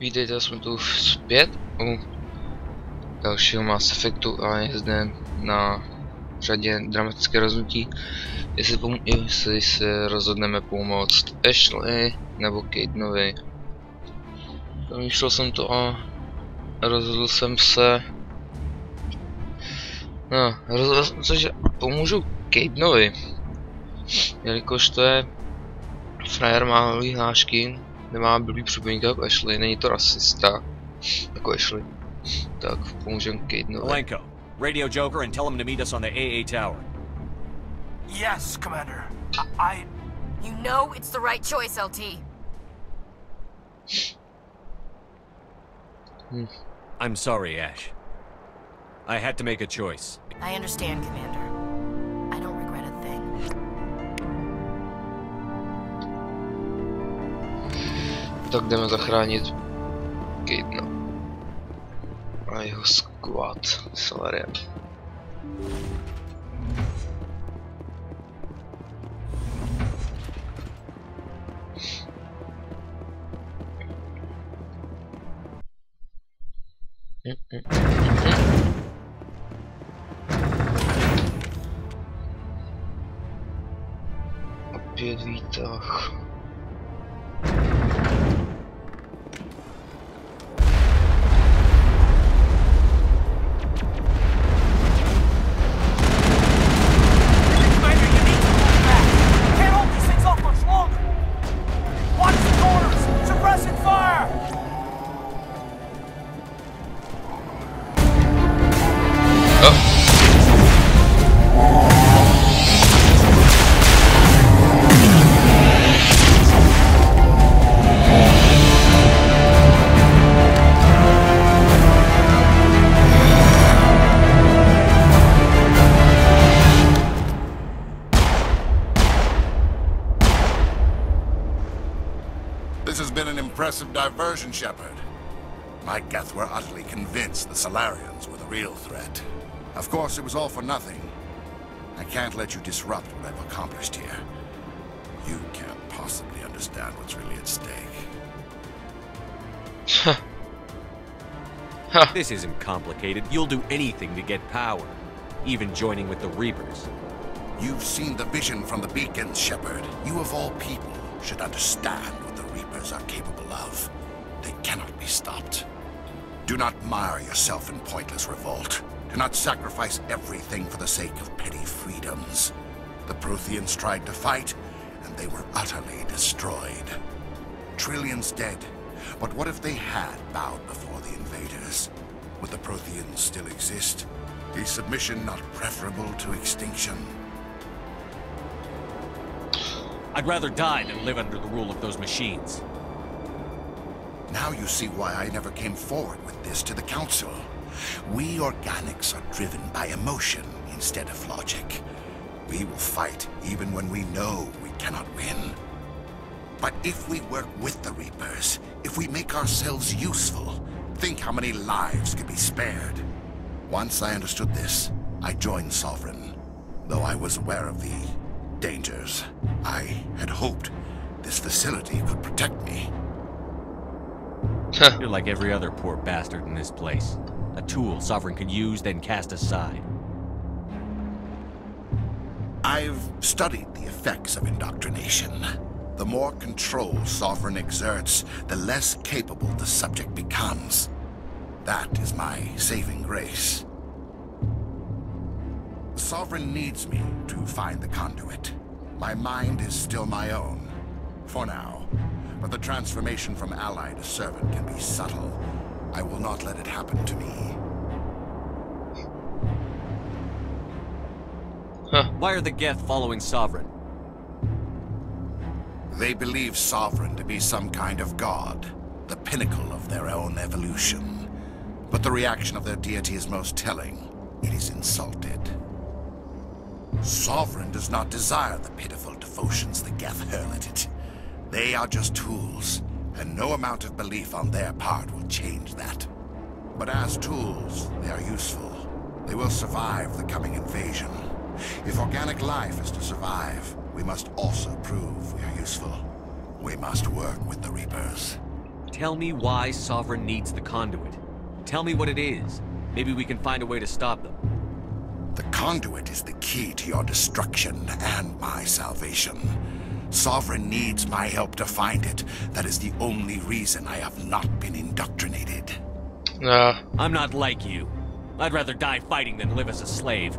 Vítejte, jsme tu zpět u dalšího Mass Effectu a je zde na řadě dramatické rozhodnutí, jestli se rozhodneme pomoct Ashley nebo Kaidanovi. Zamýšlel jsem to a rozhodl jsem se, že pomůžu Kaidanovi, jelikož to je frajer, má malý hlášky, nemá blbý připomínky jako Ashley, není to rasista jako Ashley, tak pomůžem Kaidanovi. Blanco, radio Joker and tell him to meet us on the AA tower. Yes, Commander. You know it's the right choice, LT. I'm sorry, Ash. I had to make a choice. I understand, Commander. I don't regret a thing. Tak jdeme zachránit Kaidana a jeho squad s Valeriem. Opět výtah. Impressive diversion, Shepard. My Geth were utterly convinced the Salarians were the real threat. Of course, it was all for nothing. I can't let you disrupt what I've accomplished here. You can't possibly understand what's really at stake. This isn't complicated. You'll do anything to get power, even joining with the Reapers. You've seen the vision from the beacons, Shepard. You of all people should understand what the Reapers are capable of. They cannot be stopped. Do not mire yourself in pointless revolt. Do not sacrifice everything for the sake of petty freedoms. The Protheans tried to fight, and they were utterly destroyed. Trillions dead, but what if they had bowed before the invaders? Would the Protheans still exist? Is submission not preferable to extinction? I'd rather die than live under the rule of those machines. Now you see why I never came forward with this to the Council. We organics are driven by emotion instead of logic. We will fight even when we know we cannot win. But if we work with the Reapers, if we make ourselves useful, think how many lives could be spared. Once I understood this, I joined Sovereign, though I was aware of the dangers. I had hoped this facility could protect me. You're like every other poor bastard in this place. A tool Sovereign can use, then cast aside. I've studied the effects of indoctrination. The more control Sovereign exerts, the less capable the subject becomes. That is my saving grace. The Sovereign needs me to find the conduit. My mind is still my own, for now. But the transformation from ally to servant can be subtle. I will not let it happen to me. Why are the Geth following Sovereign? They believe Sovereign to be some kind of god, the pinnacle of their own evolution. But the reaction of their deity is most telling. It is insulted. Sovereign does not desire the pitiful devotions the Geth hurl at it. They are just tools, and no amount of belief on their part will change that. But as tools, they are useful. They will survive the coming invasion. If organic life is to survive, we must also prove we are useful. We must work with the Reapers. Tell me why Sovereign needs the conduit. Tell me what it is. Maybe we can find a way to stop them. The conduit is the key to your destruction and my salvation. Sovereign needs my help to find it. That is the only reason I have not been indoctrinated. I'm not like you. I'd rather die fighting than live as a slave.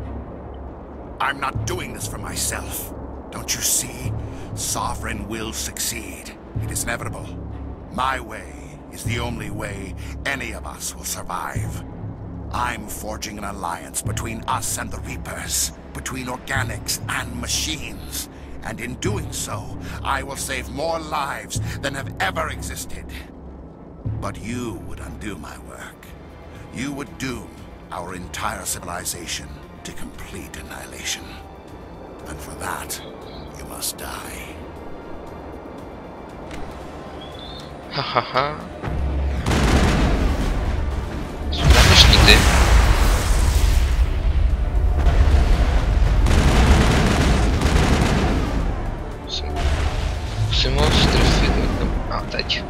I'm not doing this for myself. Don't you see? Sovereign will succeed. It is inevitable. My way is the only way any of us will survive. I'm forging an alliance between us and the Reapers, between organics and machines. And in doing so, I will save more lives than have ever existed. But you would undo my work. You would doom our entire civilization to complete annihilation. And for that, you must die. Ha ha ha. Známeš nikdy? Musím ho strefit. A teď.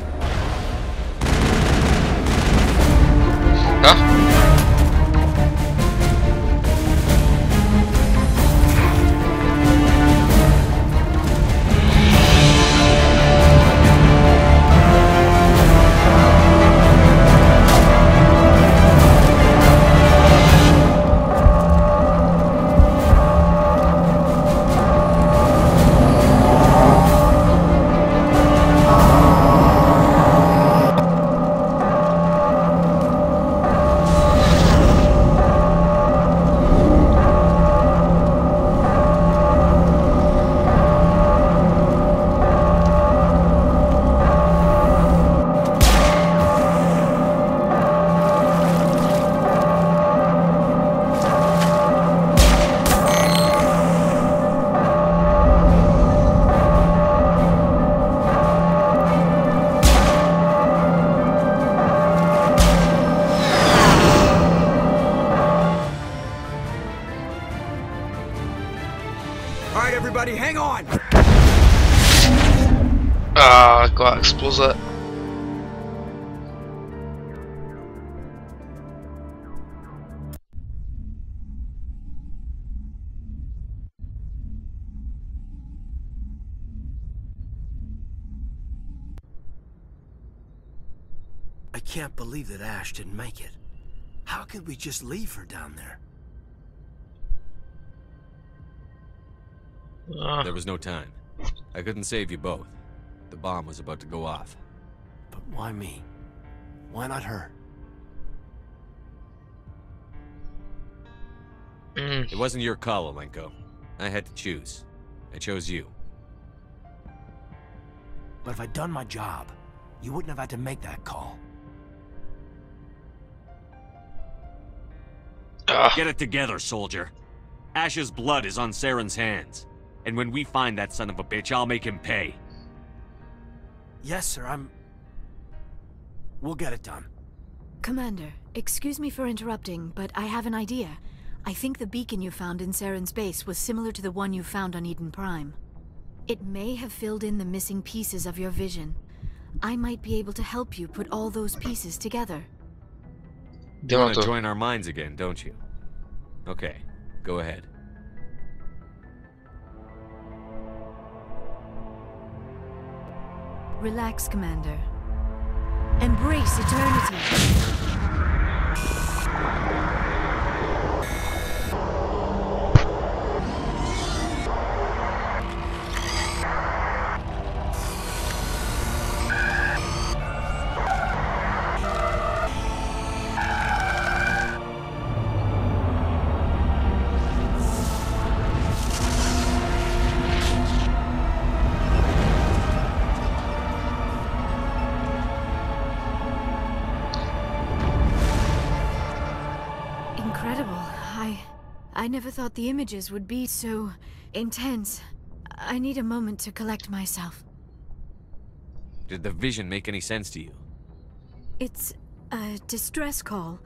Taková exploze. I can't believe that Ash didn't make it. How could we just leave her down there? There was no time. I couldn't save you both. The bomb was about to go off. But why me? Why not her? It wasn't your call, Alenko. I had to choose. I chose you. But if I'd done my job, you wouldn't have had to make that call. Get it together, soldier. Ash's blood is on Saren's hands. And when we find that son of a bitch, I'll make him pay. Yes, sir, We'll get it done. Commander, excuse me for interrupting, but I have an idea. I think the beacon you found in Saren's base was similar to the one you found on Eden Prime. It may have filled in the missing pieces of your vision. I might be able to help you put all those pieces together. You want to join our minds again, don't you? Okay, go ahead. Relax, Commander. Embrace eternity. I never thought the images would be so intense. I need a moment to collect myself. Did the vision make any sense to you? It's a distress call.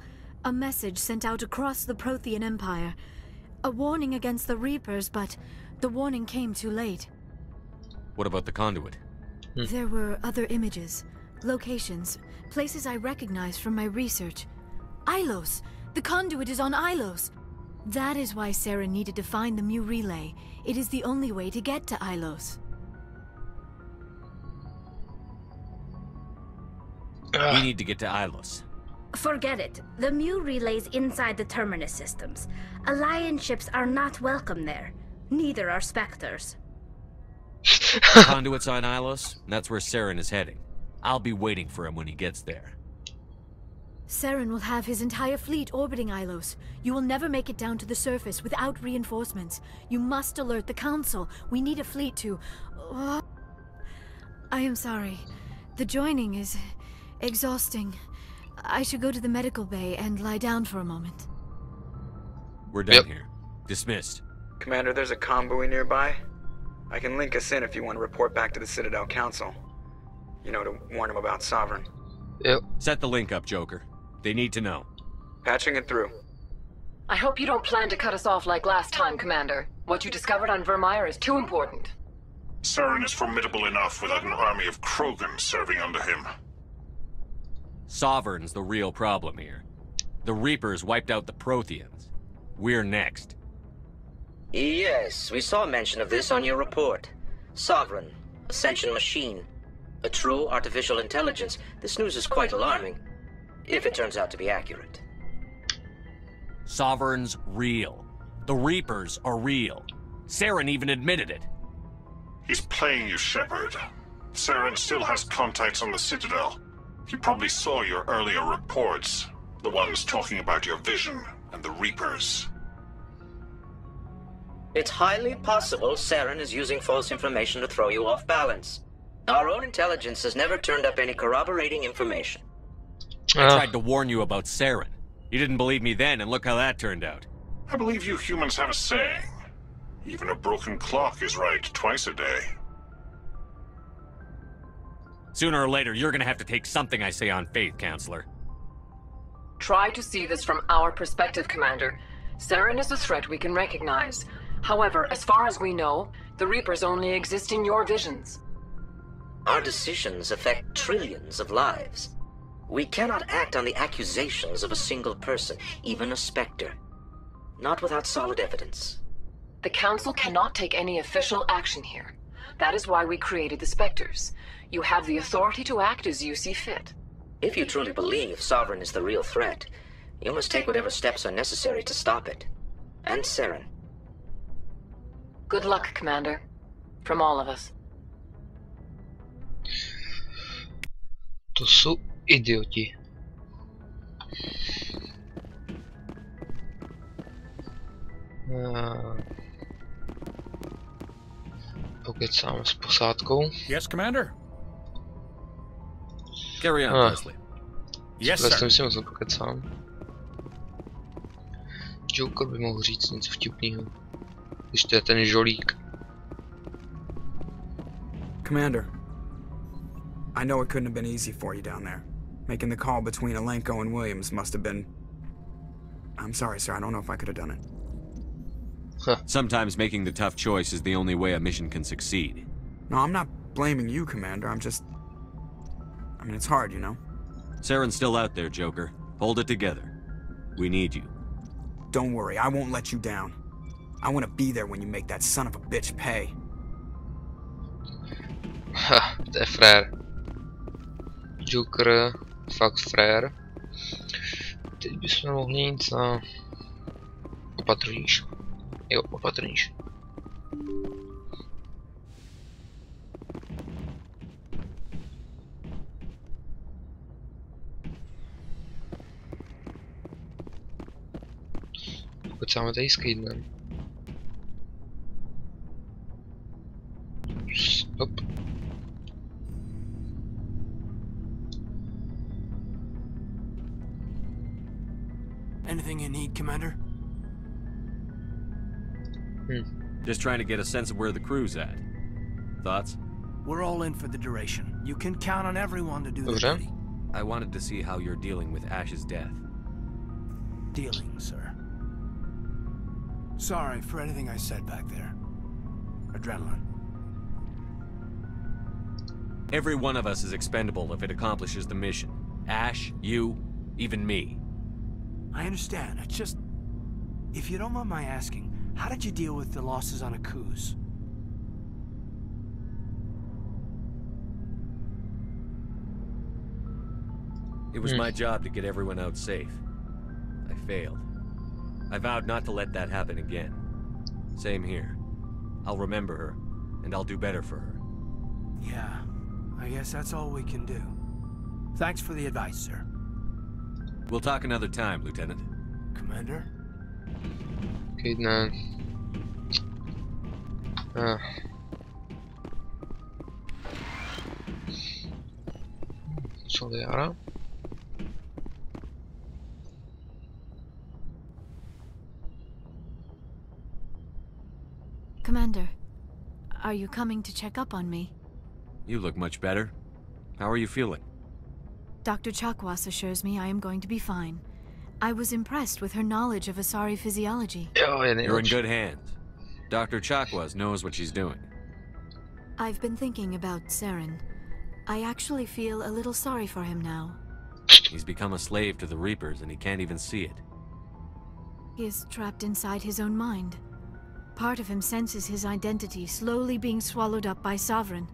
A message sent out across the Prothean Empire. A warning against the Reapers, but the warning came too late. What about the conduit? There were other images. Locations. Places I recognize from my research. Ilos! The conduit is on Ilos! That is why Sarah needed to find the Mu relay. It is the only way to get to Ilos. We need to get to Ilos. Forget it. The Mu relay's inside the Terminus systems. Alliance ships are not welcome there. Neither are Spectres. Conduit's on Ilos. That's where Saren is heading. I'll be waiting for him when he gets there. Saren will have his entire fleet orbiting Ilos. You will never make it down to the surface without reinforcements. You must alert the Council. We need a fleet to... I am sorry. The joining is... exhausting. I should go to the medical bay and lie down for a moment. We're done here. Dismissed. Commander, there's a convoy nearby. I can link us in if you want to report back to the Citadel Council. You know, to warn them about Sovereign. Yep. Set the link up, Joker. They need to know. Patching it through. I hope you don't plan to cut us off like last time, Commander. What you discovered on Virmiru is too important. Saren is formidable enough without an army of Krogans serving under him. Sovereign's the real problem here. The Reapers wiped out the Protheans. We're next. Yes, we saw mention of this on your report. Sovereign, Ascension machine, a true artificial intelligence. This news is quite alarming, if it turns out to be accurate. Sovereign's real. The Reapers are real. Saren even admitted it. He's playing you, Shepard. Saren still has contacts on the Citadel. He probably saw your earlier reports, the ones talking about your vision and the Reapers. It's highly possible Saren is using false information to throw you off balance. Our own intelligence has never turned up any corroborating information. I tried to warn you about Saren. You didn't believe me then, and look how that turned out. I believe you humans have a saying. Even a broken clock is right twice a day. Sooner or later, you're gonna have to take something I say on faith, Counselor. Try to see this from our perspective, Commander. Saren is a threat we can recognize. However, as far as we know, the Reapers only exist in your visions. Our decisions affect trillions of lives. We cannot act on the accusations of a single person, even a Spectre. Not without solid evidence. The Council cannot take any official action here. That is why we created the Spectres. You have the authority to act as you see fit. If you truly believe Sovereign is the real threat, you must take whatever steps are necessary to stop it. And Saren. Good luck, Commander. From all of us. To jsou idioti. Pokecáme s posádkou. Yes, Commander. Carry on, Presley. Yes, sir. Myslím, že pokecám. Joker by mohl říct něco vtipného. Když to je ten žolík. Commander, I know it couldn't have been easy for you down there. Making the call between Alenko and Williams must have been... I'm sorry, sir. I don't know if I could have done it. Sometimes making the tough choice is the only way a mission can succeed. No, I'm not blaming you, Commander. I'm just... I mean, it's hard, you know? Saren's still out there, Joker. Hold it together. We need you. Don't worry, I won't let you down. I want to be there when you make that son of a bitch pay. Ha, to je frér. Joker, fakt frér. Teď bychom mohli jít na opatrnější. Jo, opatrnější. Pocáme tady s Kaidanem. Stop. Anything you need, Commander? Just trying to get a sense of where the crew's at. Thoughts? We're all in for the duration. You can count on everyone to do their Dobře. duty. I wanted to see how you're dealing with Ash's death. Dealing, sir. Sorry for anything I said back there. Adrenaline. Every one of us is expendable if it accomplishes the mission. Ash, you, even me. I understand. It's just... If you don't mind my asking, how did you deal with the losses on Akuz? It was my job to get everyone out safe. I failed. I vowed not to let that happen again. Same here. I'll remember her, and I'll do better for her. Yeah, I guess that's all we can do. Thanks for the advice, sir. We'll talk another time, Lieutenant. Commander? Kaidan. Co dělá? Commander, are you coming to check up on me? You look much better. How are you feeling? Dr. Chakwas assures me I am going to be fine. I was impressed with her knowledge of Asari physiology. You're in good hands. Dr. Chakwas knows what she's doing. I've been thinking about Saren. I actually feel a little sorry for him now. He's become a slave to the Reapers and he can't even see it. He is trapped inside his own mind. Part of him senses his identity slowly being swallowed up by Sovereign,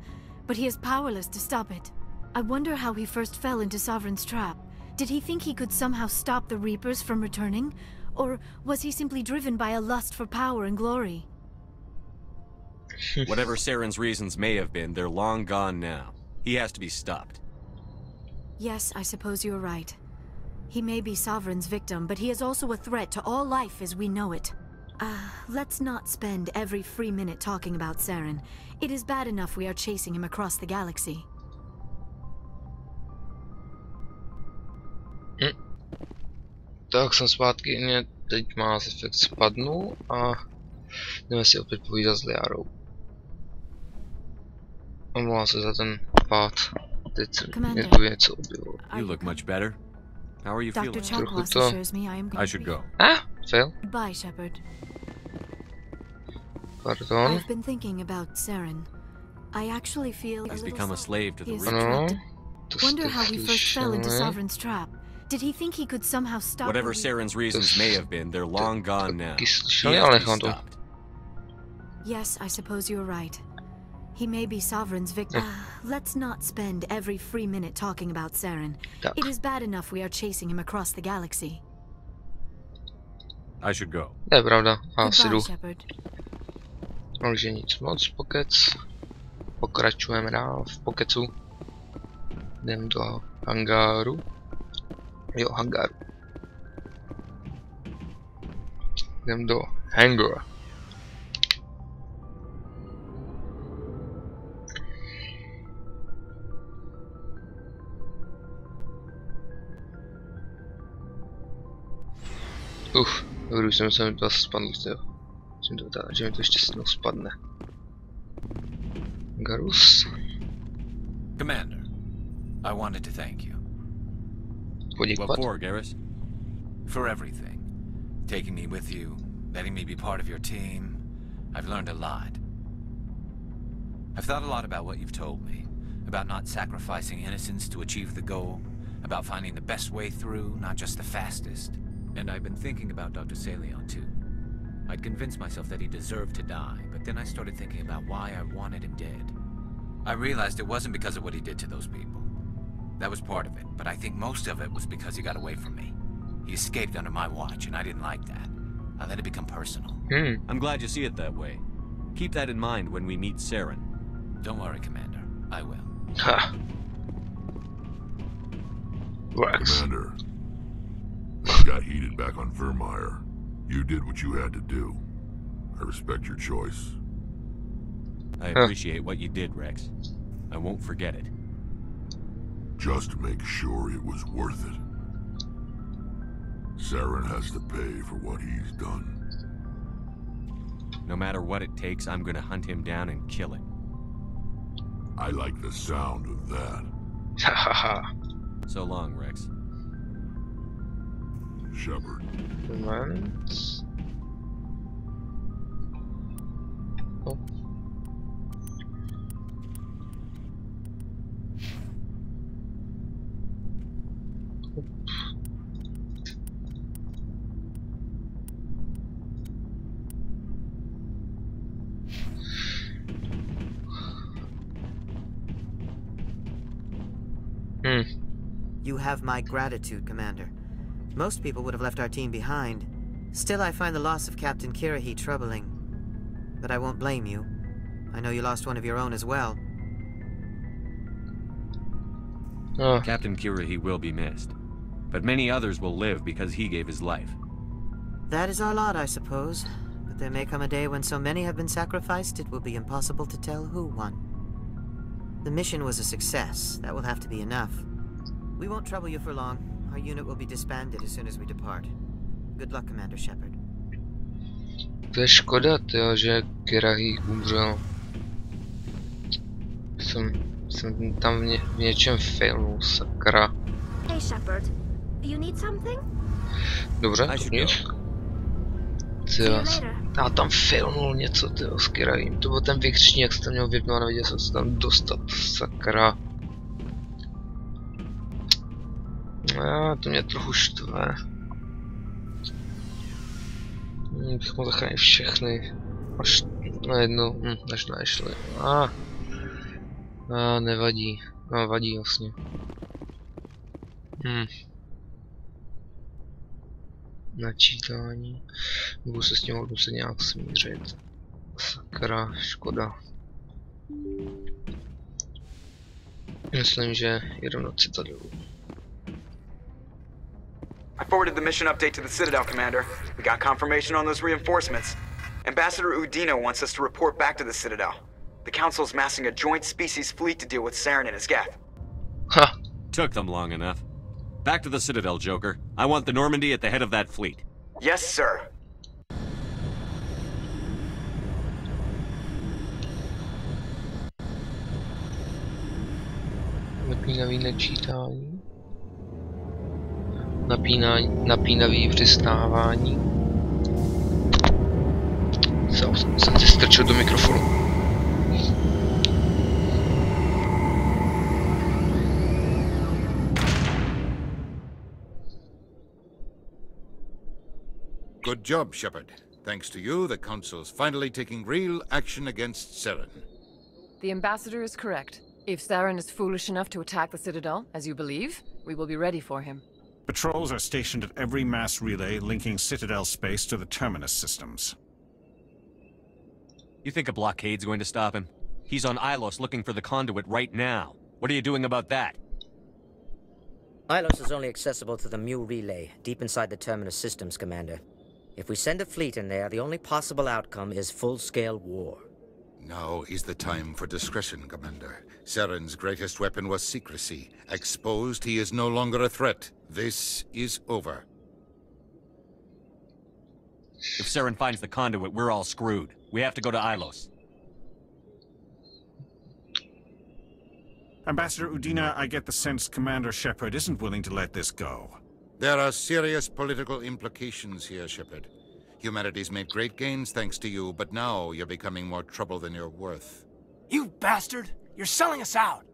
but he is powerless to stop it. I wonder how he first fell into Sovereign's trap. Did he think he could somehow stop the Reapers from returning? Or was he simply driven by a lust for power and glory? Whatever Saren's reasons may have been, they're long gone now. He has to be stopped. Yes, I suppose you're right. He may be Sovereign's victim, but he is also a threat to all life as we know it. Let's not spend every free minute talking about Saren. It is bad enough we are chasing him across the galaxy. Tak jsem zpátky, mě teď Mass Effect spadnul a jdeme si opět povídat s Liarou. Omlouvám se za ten pád. Teď se mě tu něco objevilo. You look much better. How are you feeling? Trochu to... I should go. Fail. Goodbye, Shepard. Pardon. I've been thinking about Saren. I actually feel He's become a slave to the Reapers. Ano, Wonder how he first fell into Sovereign's trap. Did he think he could somehow stop? Whatever Saren's reasons may have been, they're long gone now. He slyšeli, has ale to be stopped. Yes, I suppose you're right. He may be Sovereign's victim. Let's not spend every free minute talking about Saren. It is bad enough we are chasing him across the galaxy. I should go. To je pravda, asi jdu. Shepard. Takže nic moc, pokec. Pokračujeme dál v pokecu. Jdem do hangáru. Jo, hangáru. Jdem do hangar. Dobrý, jsem se mi to asi spadl, že mi to ještě jednou spadne. Garus. Commander, I wanted to thank you. Poděkovat. What for, Garrus? For everything. Taking me with you, letting me be part of your team. I've learned a lot. I've thought a lot about what you've told me. About not sacrificing innocence to achieve the goal. About finding the best way through, not just the fastest. And I've been thinking about Dr. Salion too. I'd convinced myself that he deserved to die, but then I started thinking about why I wanted him dead. I realized it wasn't because of what he did to those people. That was part of it, but I think most of it was because he got away from me. He escaped under my watch, and I didn't like that. I let it become personal. I'm glad you see it that way. Keep that in mind when we meet Saren. Don't worry, Commander. I will. Ha. Works. Commander, I got heated back on Virmiru. You did what you had to do. I respect your choice. I appreciate what you did, Rex. I won't forget it. Just make sure it was worth it. Saren has to pay for what he's done. No matter what it takes, I'm gonna hunt him down and kill him. I like the sound of that. So long, Rex. Shepard. Moment. You have my gratitude, Commander. Most people would have left our team behind. Still, I find the loss of Captain Kirahi troubling. But I won't blame you. I know you lost one of your own as well. Captain Kirahi will be missed. But many others will live because he gave his life. That is our lot, I suppose. But there may come a day when so many have been sacrificed, it will be impossible to tell who won. The mission was a success. That will have to be enough. We won't trouble you for long. Our unit will be disbanded as soon as we depart. Good luck, Commander Shepard. To je škoda, tyjo, že Kirahi umřel. Jsem tam v něčem failnul, sakra. Hey Shepard, you need something? Dobře, to nic. Já tam failnul něco, tyjo, s Kirahim. To byl ten vykřičník, jak se tam měl vypnout a nevěděl jsem se tam dostat, sakra. To mě trochu štve. Bych mohl zachránit všechny. Až najednou, až nešli. Nevadí. No, vadí vlastně. Načítání. Budu se s tím muset nějak smířit. Sakra, škoda. Myslím, že jedem do Citadelu. I forwarded the mission update to the Citadel, Commander. We got confirmation on those reinforcements. Ambassador Udina wants us to report back to the Citadel. The Council's massing a joint species fleet to deal with Saren and his geth. Huh. Took them long enough. Back to the Citadel, Joker. I want the Normandy at the head of that fleet. Yes, sir. Napínavý načítání. Napínavý přistávání. Jsem si strčil do mikrofonu. Good job, Shepard. Thanks to you, the Council's finally taking real action against Saren. The Ambassador is correct. If Saren is foolish enough to attack the Citadel, as you believe, we will be ready for him. Patrols are stationed at every mass relay linking Citadel space to the terminus systems. You think a blockade's going to stop him? He's on Ilos looking for the conduit right now. What are you doing about that? Ilos is only accessible to the Mu relay, deep inside the terminus systems, Commander. If we send a fleet in there, the only possible outcome is full-scale war. Now is the time for discretion, Commander. Saren's greatest weapon was secrecy. Exposed, he is no longer a threat. This is over. If Saren finds the conduit, we're all screwed. We have to go to Ilos. Ambassador Udina, I get the sense Commander Shepard isn't willing to let this go. There are serious political implications here, Shepard. Humanity's made great gains thanks to you, but now you're becoming more trouble than you're worth. You bastard! You're selling us out!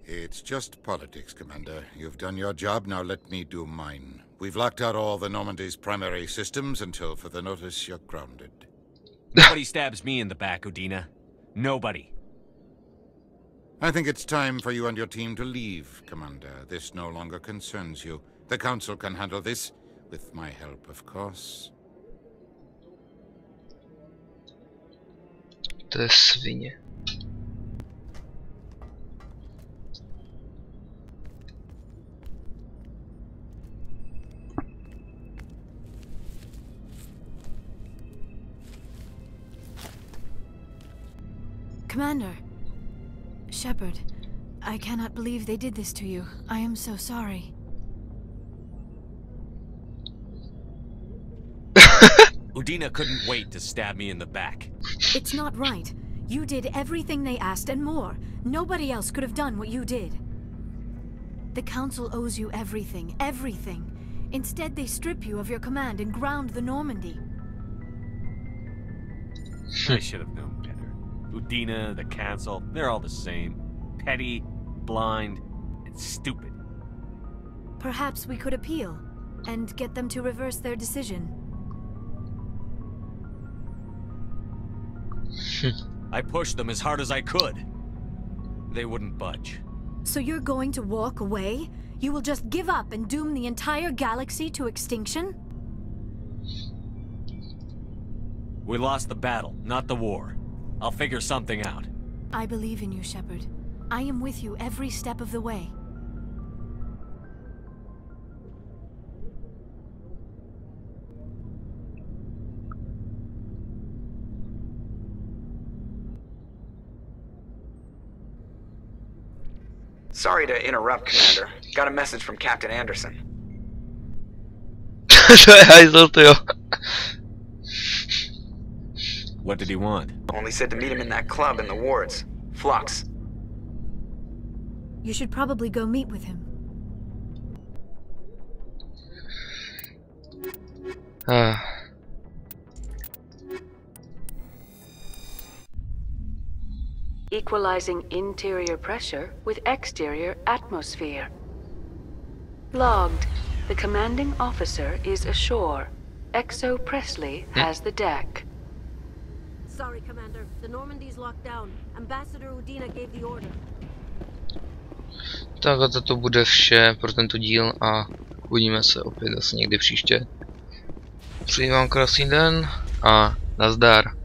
It's just politics, Commander. You've done your job, now let me do mine. We've locked out all the Normandy's primary systems until further notice you're grounded. Nobody stabs me in the back, Udina. Nobody. I think it's time for you and your team to leave, Commander. This no longer concerns you. The Council can handle this, with my help, of course. To je svině. Commander. Shepard, I cannot believe they did this to you. I am so sorry. Udina couldn't wait to stab me in the back. It's not right. You did everything they asked and more. Nobody else could have done what you did. The Council owes you everything, everything. Instead, they strip you of your command and ground the Normandy. I should have known better. Udina, the Council, they're all the same. Petty, blind, and stupid. Perhaps we could appeal and get them to reverse their decision. I pushed them as hard as I could. They wouldn't budge. So you're going to walk away? You will just give up and doom the entire galaxy to extinction? We lost the battle, not the war. I'll figure something out. I believe in you, Shepard. I am with you every step of the way. Sorry to interrupt, Commander. Got a message from Captain Anderson. What did he want? Only said to meet him in that club in the wards. Flux. You should probably go meet with him. Equalizing interior pressure with exterior atmosphere. Logged. The commanding officer is ashore. Exo Presley has the deck. Sorry, Commander. The Normandy's locked down. Ambassador Udina gave the order. Tak a to bude vše pro tento díl a uvidíme se opět asi někdy příště. Přeji vám krásný den a nazdar.